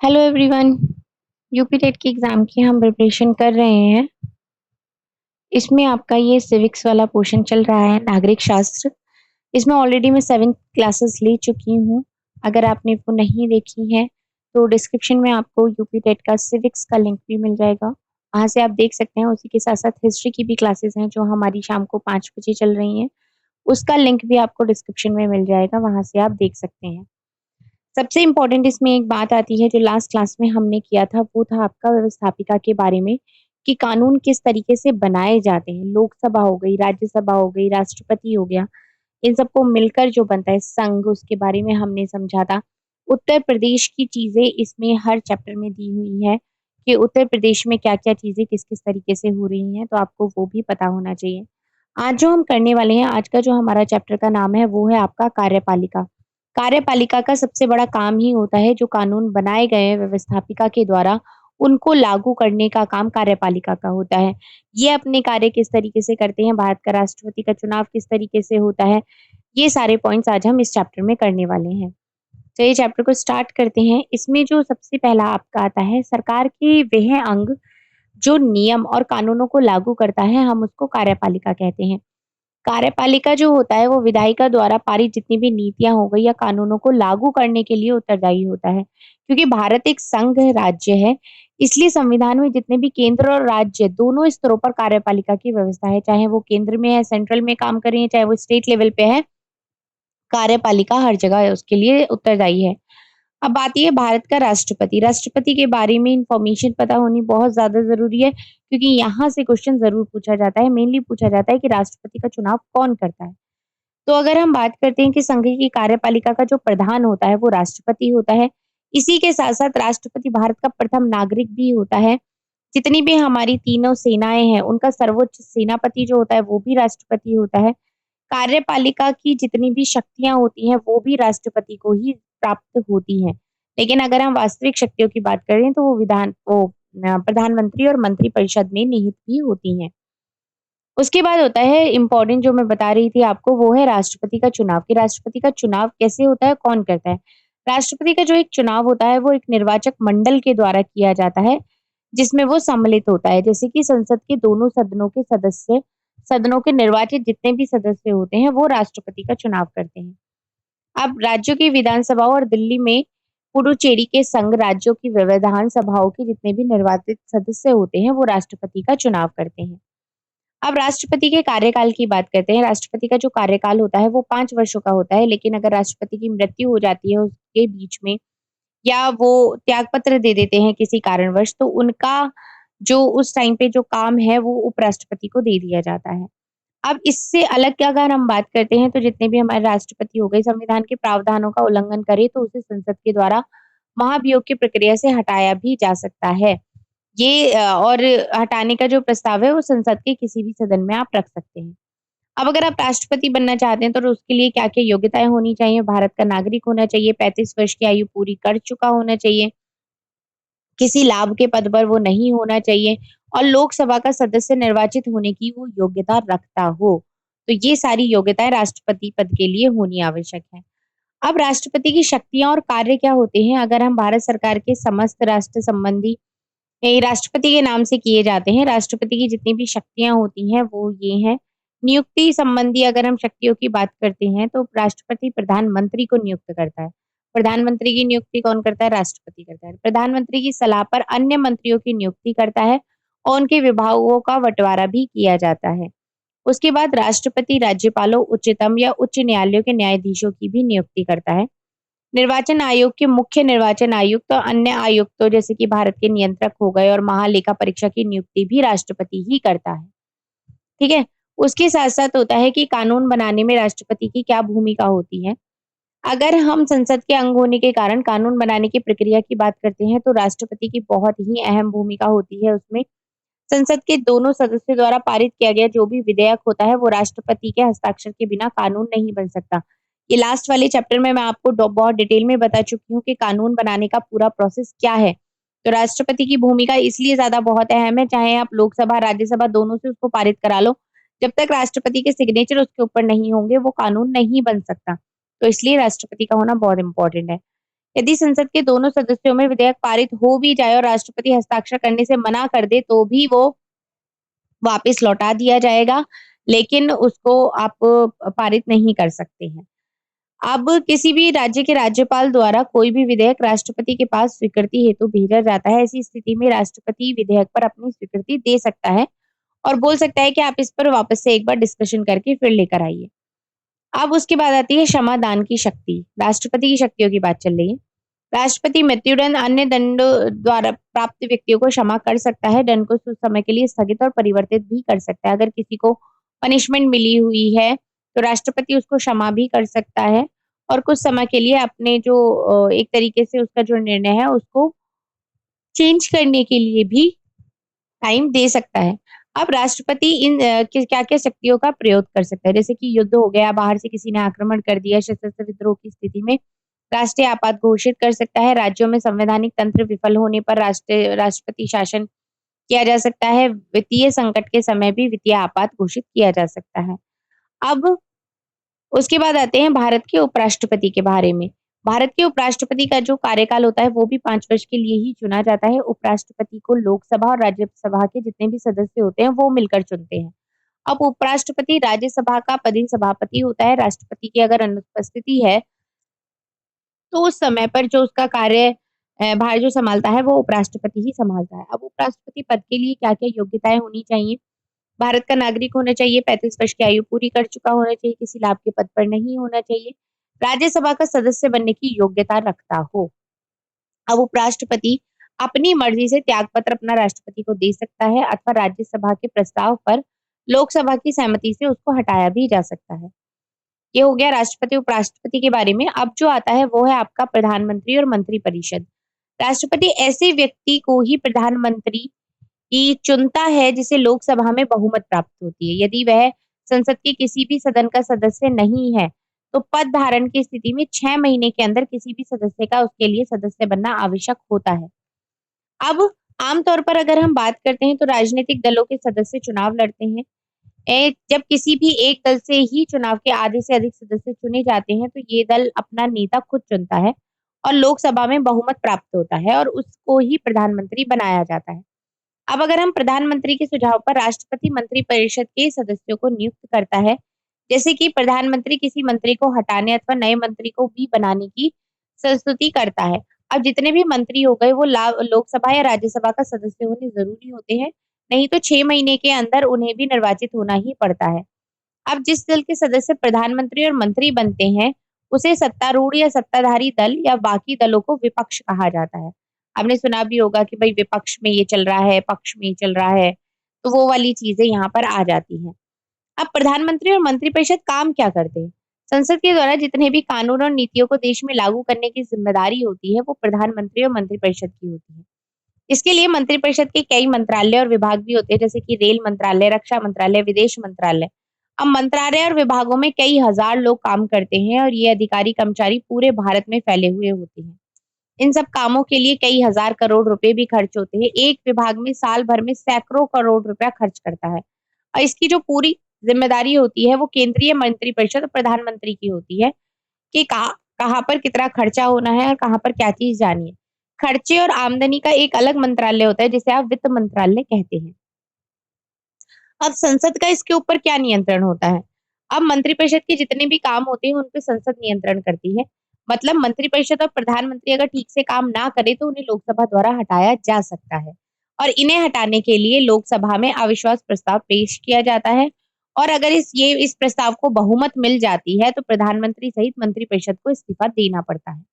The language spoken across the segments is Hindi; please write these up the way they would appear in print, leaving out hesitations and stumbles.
Hello everyone. यूपी टेट की एग्जाम की हम प्रिपरेशन कर रहे हैं। इसमें आपका ये सिविक्स वाला पोर्शन चल रहा है, नागरिक शास्त्र। इसमें ऑलरेडी मैं 7 क्लासेस ले चुकी हूँ। अगर आपने वो नहीं देखी है तो डिस्क्रिप्शन में आपको यूपी टेट का सिविक्स का लिंक भी मिल जाएगा, वहां से आप देख सकते हैं। उसी के साथ साथ हिस्ट्री की भी क्लासेस हैं जो हमारी शाम को 5 बजे चल रही हैं, उसका लिंक भी आपको डिस्क्रिप्शन में मिल जाएगा, वहां से आप देख सकते हैं। सबसे इम्पोर्टेंट इसमें एक बात आती है जो लास्ट क्लास में हमने किया था, वो था आपका व्यवस्थापिका के बारे में कि कानून किस तरीके से बनाए जाते हैं। लोकसभा हो गई, राज्यसभा हो गई, राष्ट्रपति हो गया, इन सबको मिलकर जो बनता है संघ, उसके बारे में हमने समझा था। उत्तर प्रदेश की चीजें इसमें हर चैप्टर में दी हुई है कि उत्तर प्रदेश में क्या क्या चीजें किस किस तरीके से हो रही हैं, तो आपको वो भी पता होना चाहिए। आज जो हम करने वाले हैं, आज का जो हमारा चैप्टर का नाम है वो है आपका कार्यपालिका। कार्यपालिका का सबसे बड़ा काम ही होता है जो कानून बनाए गए हैं व्यवस्थापिका के द्वारा, उनको लागू करने का काम कार्यपालिका का होता है। ये अपने कार्य किस तरीके से करते हैं, भारत का राष्ट्रपति का चुनाव किस तरीके से होता है, ये सारे पॉइंट्स आज हम इस चैप्टर में करने वाले हैं। तो ये चैप्टर को स्टार्ट करते हैं। इसमें जो सबसे पहला आपका आता है, सरकार के वह अंग जो नियम और कानूनों को लागू करता है, हम उसको कार्यपालिका कहते हैं। कार्यपालिका जो होता है वो विधायिका द्वारा पारित जितनी भी नीतियां हो गई या कानूनों को लागू करने के लिए उत्तरदायी होता है। क्योंकि भारत एक संघ राज्य है, इसलिए संविधान में जितने भी केंद्र और राज्य दोनों स्तरों पर कार्यपालिका की व्यवस्था है। चाहे वो केंद्र में है, सेंट्रल में काम कर रही है, चाहे वो स्टेट लेवल पे है, कार्यपालिका हर जगह है उसके लिए उत्तरदायी है। अब आती है भारत का राष्ट्रपति। राष्ट्रपति के बारे में इंफॉर्मेशन पता होनी बहुत ज्यादा जरूरी है, क्योंकि यहाँ से क्वेश्चन जरूर पूछा जाता है। मेनली पूछा जाता है कि राष्ट्रपति का चुनाव कौन करता है। तो अगर हम बात करते हैं कि संघ की कार्यपालिका का जो प्रधान होता है वो राष्ट्रपति होता है। इसी के साथ साथ राष्ट्रपति भारत का प्रथम नागरिक भी होता है। जितनी भी हमारी तीनों सेनाएं हैं उनका सर्वोच्च सेनापति जो होता है वो भी राष्ट्रपति होता है। कार्यपालिका की जितनी भी शक्तियां होती हैं वो भी राष्ट्रपति को ही प्राप्त होती हैं। लेकिन अगर हम वास्तविक शक्तियों की बात करें तो वो प्रधानमंत्री और मंत्रिपरिषद में निहित भी होती हैं। उसके बाद होता है इम्पोर्टेंट, जो मैं बता रही थी आपको, वो है राष्ट्रपति का चुनाव। कि राष्ट्रपति का चुनाव कैसे होता है, कौन करता है। राष्ट्रपति का जो एक चुनाव होता है वो एक निर्वाचक मंडल के द्वारा किया जाता है, जिसमें वो सम्मिलित होता है। जैसे कि संसद के दोनों सदनों के सदस्य, सदनों के निर्वाचित जितने भी सदस्य होते हैं वो राष्ट्रपति का चुनाव करते हैं। अब राज्यों की विधानसभाओं और दिल्ली में पुडुचेरी के संघ राज्यों की विधान सभाओं के जितने भी निर्वाचित सदस्य होते हैं वो राष्ट्रपति का चुनाव करते हैं। अब राष्ट्रपति के कार्यकाल की बात करते हैं। राष्ट्रपति का जो कार्यकाल होता है वो 5 वर्षों का होता है, लेकिन अगर राष्ट्रपति की मृत्यु हो जाती है उसके बीच में, या वो त्याग पत्र दे देते हैं किसी कारणवश, तो उनका जो उस टाइम पे जो काम है वो उपराष्ट्रपति को दे दिया जाता है। अब इससे अलग क्या, अगर हम बात करते हैं तो जितने भी हमारे राष्ट्रपति हो गए, संविधान के प्रावधानों का उल्लंघन करे तो उसे संसद के द्वारा महाभियोग की प्रक्रिया से हटाया भी जा सकता है। और हटाने का जो प्रस्ताव है वो संसद के किसी भी सदन में आप रख सकते हैं। अब अगर आप राष्ट्रपति बनना चाहते हैं तो उसके लिए क्या क्या योग्यताएं होनी चाहिए। भारत का नागरिक होना चाहिए, 35 वर्ष की आयु पूरी कर चुका होना चाहिए, किसी लाभ के पद पर वो नहीं होना चाहिए, और लोकसभा का सदस्य निर्वाचित होने की वो योग्यता रखता हो। तो ये सारी योग्यताएं राष्ट्रपति पद के लिए होनी आवश्यक है। अब राष्ट्रपति की शक्तियां और कार्य क्या होते हैं, अगर हम भारत सरकार के समस्त राष्ट्र संबंधी ये राष्ट्रपति के नाम से किए जाते हैं। राष्ट्रपति की जितनी भी शक्तियां होती हैं वो ये हैं। नियुक्ति संबंधी अगर हम शक्तियों की बात करते हैं तो राष्ट्रपति प्रधानमंत्री को नियुक्त करता है। प्रधानमंत्री की नियुक्ति कौन करता है, राष्ट्रपति करता है। प्रधानमंत्री की सलाह पर अन्य मंत्रियों की नियुक्ति करता है और उनके विभागों का बंटवारा भी किया जाता है। उसके बाद राष्ट्रपति राज्यपालों, उच्चतम या उच्च न्यायालयों के न्यायाधीशों की भी नियुक्ति करता है। निर्वाचन आयोग के मुख्य निर्वाचन आयुक्त और अन्य आयुक्तों जैसे कि भारत के नियंत्रक हो गए और महालेखा परीक्षा की नियुक्ति भी राष्ट्रपति ही करता है। ठीक है। उसके साथ साथ होता है कि कानून बनाने में राष्ट्रपति की क्या भूमिका होती है। अगर हम संसद के अंग होने के कारण कानून बनाने की प्रक्रिया की बात करते हैं तो राष्ट्रपति की बहुत ही अहम भूमिका होती है उसमें। संसद के दोनों सदस्यों द्वारा पारित किया गया जो भी विधेयक होता है वो राष्ट्रपति के हस्ताक्षर के बिना कानून नहीं बन सकता। ये लास्ट वाले चैप्टर में मैं आपको बहुत डिटेल में बता चुकी हूँ कि कानून बनाने का पूरा प्रोसेस क्या है। तो राष्ट्रपति की भूमिका इसलिए ज्यादा बहुत अहम है, चाहे आप लोकसभा राज्यसभा दोनों से उसको पारित करा लो, जब तक राष्ट्रपति के सिग्नेचर उसके ऊपर नहीं होंगे वो कानून नहीं बन सकता। तो इसलिए राष्ट्रपति का होना बहुत इंपॉर्टेंट है। यदि संसद के दोनों सदस्यों में विधेयक पारित हो भी जाए और राष्ट्रपति हस्ताक्षर करने से मना कर दे तो भी वो वापस लौटा दिया जाएगा, लेकिन उसको आप पारित नहीं कर सकते हैं। अब किसी भी राज्य के राज्यपाल द्वारा कोई भी विधेयक राष्ट्रपति के पास स्वीकृति हेतु भेजा जाता है। ऐसी स्थिति में राष्ट्रपति विधेयक पर अपनी स्वीकृति दे सकता है और बोल सकता है कि आप इस पर वापस से एक बार डिस्कशन करके फिर लेकर आइए। अब उसके बाद आती है क्षमा दान की शक्ति। राष्ट्रपति की शक्तियों की बात चल रही है। राष्ट्रपति मृत्युदंड अन्य दंड द्वारा प्राप्त व्यक्तियों को क्षमा कर सकता है। दंड को कुछ समय के लिए स्थगित और परिवर्तित भी कर सकता है। अगर किसी को पनिशमेंट मिली हुई है तो राष्ट्रपति उसको क्षमा भी कर सकता है और कुछ समय के लिए अपने जो एक तरीके से उसका जो निर्णय है उसको चेंज करने के लिए भी टाइम दे सकता है। अब राष्ट्रपति इन क्या-क्या शक्तियों का प्रयोग कर सकता है, जैसे कि युद्ध हो गया, बाहर से किसी ने आक्रमण कर दिया, सशस्त्र विद्रोह की स्थिति में राष्ट्रीय आपात घोषित कर सकता है। राज्यों में संवैधानिक तंत्र विफल होने पर राष्ट्रपति शासन किया जा सकता है। वित्तीय संकट के समय भी वित्तीय आपात घोषित किया जा सकता है। अब उसके बाद आते हैं भारत के उपराष्ट्रपति के बारे में। भारत के उपराष्ट्रपति का जो कार्यकाल होता है वो भी 5 वर्ष के लिए ही चुना जाता है। उपराष्ट्रपति को लोकसभा और राज्यसभा के जितने भी सदस्य होते हैं वो मिलकर चुनते हैं। अब उपराष्ट्रपति राज्यसभा का पदेन सभापति होता है। राष्ट्रपति की अगर अनुपस्थिति है तो उस समय पर जो उसका कार्य भार जो संभालता है वो उपराष्ट्रपति ही संभालता है। अब उपराष्ट्रपति पद के लिए क्या-क्या योग्यताएं होनी चाहिए? भारत का नागरिक होना चाहिए, 35 वर्ष की आयु पूरी कर चुका होना चाहिए, किसी लाभ के पद पर नहीं होना चाहिए, राज्यसभा का सदस्य बनने की योग्यता रखता हो। अब उपराष्ट्रपति अपनी मर्जी से त्याग पत्र अपना राष्ट्रपति को दे सकता है अथवा राज्यसभा के प्रस्ताव पर लोकसभा की सहमति से उसको हटाया भी जा सकता है। ये हो गया राष्ट्रपति उपराष्ट्रपति के बारे में। अब जो आता है वो है आपका प्रधानमंत्री और मंत्रिपरिषद। राष्ट्रपति ऐसे व्यक्ति को ही प्रधानमंत्री की चुनता है जिसे लोकसभा में बहुमत प्राप्त होती है। यदि वह संसद के किसी भी सदन का सदस्य नहीं है तो पद धारण की स्थिति में 6 महीने के अंदर किसी भी सदस्य का उसके लिए सदस्य बनना आवश्यक होता है। अब आमतौर पर अगर हम बात करते हैं तो राजनीतिक दलों के सदस्य चुनाव लड़ते हैं। जब किसी भी एक दल से ही चुनाव के आधे से अधिक सदस्य चुने जाते हैं तो ये दल अपना नेता खुद चुनता है और लोकसभा में बहुमत प्राप्त होता है और उसको ही प्रधानमंत्री बनाया जाता है। अब अगर हम प्रधानमंत्री के सुझाव पर राष्ट्रपति मंत्रिपरिषद के सदस्यों को नियुक्त करता है, जैसे कि प्रधानमंत्री किसी मंत्री को हटाने अथवा नए मंत्री को भी बनाने की संस्तुति करता है। अब जितने भी मंत्री हो गए वो लोकसभा या राज्यसभा का सदस्य होने जरूरी होते हैं, नहीं तो 6 महीने के अंदर उन्हें भी निर्वाचित होना ही पड़ता है। अब जिस दल के सदस्य प्रधानमंत्री और मंत्री बनते हैं, उसे सत्तारूढ़ या सत्ताधारी दल या बाकी दलों को विपक्ष कहा जाता है। आपने सुना भी होगा कि भाई विपक्ष में ये चल रहा है, पक्ष में ये चल रहा है, तो वो वाली चीजें यहाँ पर आ जाती हैं। अब प्रधानमंत्री और मंत्रिपरिषद काम क्या करते हैं? संसद के द्वारा जितने भी कानून और नीतियों को देश में लागू करने की जिम्मेदारी होती है, वो प्रधानमंत्री और मंत्रिपरिषद की होती है। इसके लिए मंत्रिपरिषद के कई मंत्रालय और विभाग भी होते हैं, जैसे कि रेल मंत्रालय, रक्षा मंत्रालय, विदेश मंत्रालय। अब मंत्रालय और विभागों में कई हजार लोग काम करते हैं और ये अधिकारी कर्मचारी पूरे भारत में फैले हुए होते हैं। इन सब कामों के लिए कई हजार करोड़ रुपए भी खर्च होते हैं। एक विभाग में साल भर में सैकड़ों करोड़ रुपया खर्च करता है और इसकी जो पूरी जिम्मेदारी होती है वो केंद्रीय मंत्रिपरिषद और प्रधानमंत्री की होती है कि कहाँ कहाँ पर कितना खर्चा होना है और कहाँ पर क्या चीज जानी है। खर्चे और आमदनी का एक अलग मंत्रालय होता है जिसे आप वित्त मंत्रालय कहते हैं। अब संसद का इसके ऊपर क्या नियंत्रण होता है? अब मंत्रिपरिषद के जितने भी काम होते हैं उन पे संसद नियंत्रण करती है। मतलब मंत्रिपरिषद और प्रधानमंत्री अगर ठीक से काम ना करे तो उन्हें लोकसभा द्वारा हटाया जा सकता है और इन्हें हटाने के लिए लोकसभा में अविश्वास प्रस्ताव पेश किया जाता है और अगर इस प्रस्ताव को बहुमत मिल जाती है तो प्रधानमंत्री सहित मंत्रिपरिषद को इस्तीफा देना पड़ता है।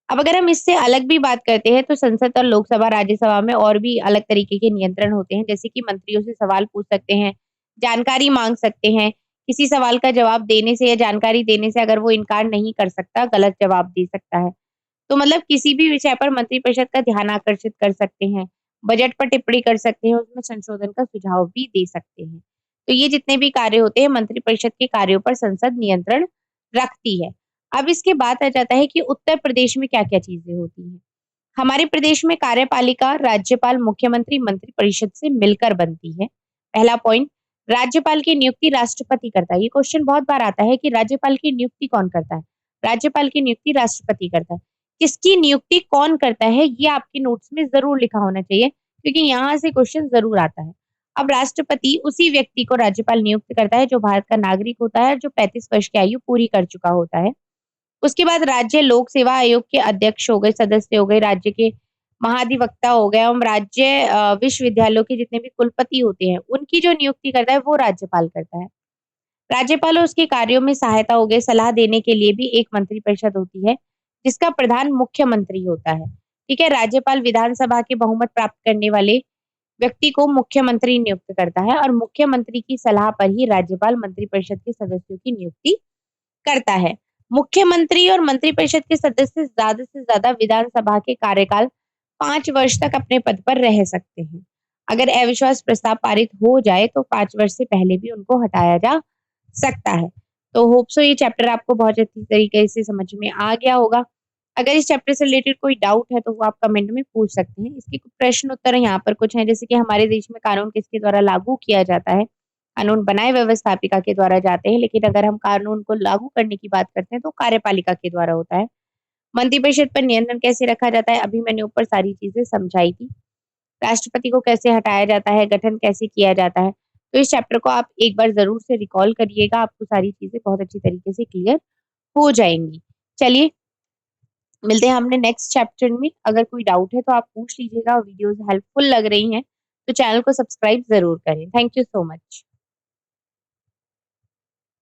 अब अगर हम इससे अलग भी बात करते हैं तो संसद और लोकसभा राज्यसभा में और भी अलग तरीके के नियंत्रण होते हैं, जैसे कि मंत्रियों से सवाल पूछ सकते हैं, जानकारी मांग सकते हैं, किसी सवाल का जवाब देने से या जानकारी देने से अगर वो इनकार नहीं कर सकता, गलत जवाब दे सकता है, तो मतलब किसी भी विषय पर मंत्रिपरिषद का ध्यान आकर्षित कर सकते हैं, बजट पर टिप्पणी कर सकते हैं, उसमें संशोधन का सुझाव भी दे सकते हैं। तो ये जितने भी कार्य होते हैं मंत्रिपरिषद के कार्यों पर संसद नियंत्रण रखती है। अब इसके बाद आ जाता है कि उत्तर प्रदेश में क्या-क्या चीजें होती हैं। हमारे प्रदेश में कार्यपालिका राज्यपाल, मुख्यमंत्री, मंत्रिपरिषद से मिलकर बनती है। पहला पॉइंट, राज्यपाल की नियुक्ति राष्ट्रपति करता है। ये क्वेश्चन बहुत बार आता है कि राज्यपाल की नियुक्ति कौन करता है? राज्यपाल की नियुक्ति राष्ट्रपति करता है। किसकी नियुक्ति कौन करता है, ये आपके नोट्स में जरूर लिखा होना चाहिए, क्योंकि यहाँ से क्वेश्चन जरूर आता है। अब राष्ट्रपति उसी व्यक्ति को राज्यपाल नियुक्त करता है जो भारत का नागरिक होता है, जो 35 वर्ष की आयु पूरी कर चुका होता है। उसके बाद राज्य लोक सेवा आयोग के अध्यक्ष हो गए, सदस्य हो गए, राज्य के महाधिवक्ता हो गए, एवं राज्य विश्वविद्यालयों के जितने भी कुलपति होते हैं, उनकी जो नियुक्ति करता है वो राज्यपाल करता है। राज्यपाल और उसके कार्यों में सहायता हो गई, सलाह देने के लिए भी एक मंत्रिपरिषद होती है, जिसका प्रधान मुख्यमंत्री होता है। ठीक है, राज्यपाल विधानसभा के बहुमत प्राप्त करने वाले व्यक्ति को मुख्यमंत्री नियुक्त करता है, और मुख्यमंत्री की सलाह पर ही राज्यपाल मंत्रिपरिषद के सदस्यों की नियुक्ति करता है। मुख्यमंत्री और मंत्रिपरिषद के सदस्य ज्यादा से ज्यादा विधानसभा के कार्यकाल 5 वर्ष तक अपने पद पर रह सकते हैं। अगर अविश्वास प्रस्ताव पारित हो जाए तो 5 वर्ष से पहले भी उनको हटाया जा सकता है। तो होप सो ये चैप्टर आपको बहुत अच्छी तरीके से समझ में आ गया होगा। अगर इस चैप्टर से रिलेटेड कोई डाउट है तो वो आप कमेंट में पूछ सकते हैं। इसके कुछ प्रश्न उत्तर यहाँ पर कुछ हैं, जैसे कि हमारे देश में कानून किसके द्वारा लागू किया जाता है। कानून बनाए व्यवस्थापिका के द्वारा जाते हैं, लेकिन अगर हम कानून को लागू करने की बात करते हैं तो कार्यपालिका के द्वारा होता है। मंत्रिपरिषद पर नियंत्रण कैसे रखा जाता है, अभी मैंने ऊपर सारी चीजें समझाई थी। राष्ट्रपति को कैसे हटाया जाता है, गठन कैसे किया जाता है। तो इस चैप्टर को आप एक बार जरूर से रिकॉल करिएगा, आपको सारी चीजें बहुत अच्छी तरीके से क्लियर हो जाएंगी। चलिए मिलते हैं हमने नेक्स्ट चैप्टर में। अगर कोई डाउट है तो आप पूछ लीजिएगा। वीडियोस हेल्पफुल लग रही हैं तो चैनल को सब्सक्राइब जरूर करें। Thank you so much.